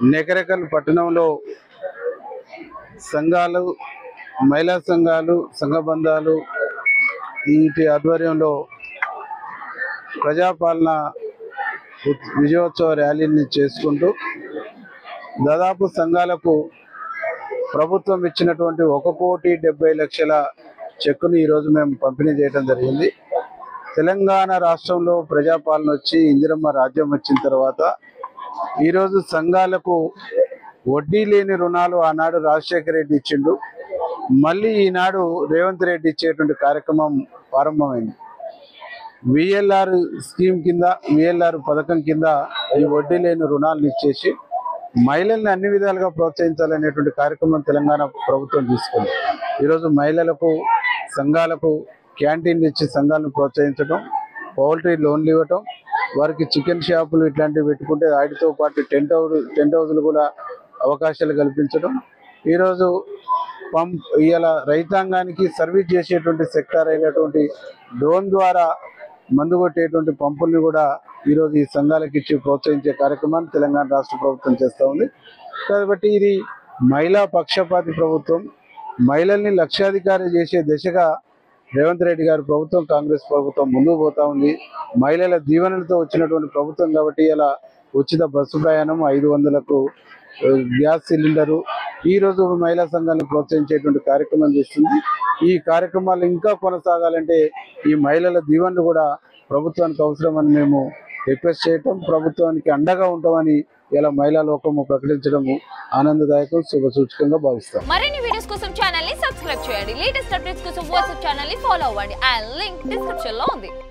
నెకరకల్ పట్టణంలో సంఘాలు, మహిళా సంఘాలు, సంఘ బంధాలు వీటి ఆధ్వర్యంలో ప్రజాపాలన విజయోత్సవ ర్యాలీని చేసుకుంటూ దాదాపు సంఘాలకు ప్రభుత్వం ఇచ్చినటువంటి 1,70,00,000 చెక్కును ఈరోజు మేము పంపిణీ చేయడం జరిగింది. తెలంగాణ రాష్ట్రంలో ప్రజాపాలన వచ్చి ఇందిరమ్మ రాజ్యం వచ్చిన తర్వాత ఈరోజు సంఘాలకు వడ్డీ లేని రుణాలు ఆనాడు రాజశేఖర రెడ్డి ఇచ్చిండు. మళ్ళీ ఈనాడు రేవంత్ రెడ్డి ఇచ్చేటువంటి కార్యక్రమం ప్రారంభమైంది. విఎల్ఆర్ స్కీమ్ కింద, విఎల్ఆర్ పథకం కింద ఈ వడ్డీ లేని రుణాలను ఇచ్చేసి మహిళల్ని అన్ని విధాలుగా ప్రోత్సహించాలనేటువంటి కార్యక్రమం తెలంగాణ ప్రభుత్వం తీసుకుంది. ఈరోజు మహిళలకు, సంఘాలకు క్యాంటీన్లు ఇచ్చి సంఘాలను ప్రోత్సహించడం, పౌల్ట్రీ లోన్లు ఇవ్వటం, వారికి చికెన్ షాపులు ఇట్లాంటివి పెట్టుకుంటే వాటితో పాటు టెంట్ హౌస్లు కూడా అవకాశాలు కల్పించడం. ఈరోజు ఇలా రైతాంగానికి సర్వీస్ చేసేటువంటి సెక్టార్ అయినటువంటి డ్రోన్ ద్వారా మందు కొట్టేటువంటి పంపుల్ని కూడా ఈరోజు ఈ సంఘాలకు ఇచ్చి ప్రోత్సహించే కార్యక్రమాన్ని తెలంగాణ రాష్ట్ర ప్రభుత్వం చేస్తూ ఉంది. కాబట్టి ఇది మహిళా పక్షపాతి ప్రభుత్వం. మహిళల్ని లక్షాధికారి చేసే దిశగా రేవంత్ రెడ్డి గారి ప్రభుత్వం, కాంగ్రెస్ ప్రభుత్వం ముందుకు పోతా ఉంది. మహిళల దీవెనలతో వచ్చినటువంటి ప్రభుత్వం కాబట్టి ఇలా ఉచిత బస్సు ప్రయాణం, 500కు గ్యాస్ సిలిండరు ఈరోజు మహిళా సంఘాలను ప్రోత్సహించేటువంటి కార్యక్రమం చేస్తుంది. ఈ కార్యక్రమాలు ఇంకా కొనసాగాలంటే ఈ మహిళల దీవెనలు కూడా ప్రభుత్వానికి అవసరమని మేము రిక్వెస్ట్ చేయటం, ప్రభుత్వానికి అండగా ఉంటామని ఇలా మహిళా లోకము ప్రకటించడము ఆనందదాయకం, శుభ సూచకంగా భావిస్తాం. మరిన్ని వీడియోస్ కోసం ఛానల్ ని సబ్స్క్రైబ్ చేయండి. లేటెస్ట్ అప్డేట్స్ కోసం వాట్సాప్ ఛానల్ ని ఫాలో అవ్వండి. ఆ లింక్ డిస్క్రిప్షన్ లో ఉంది.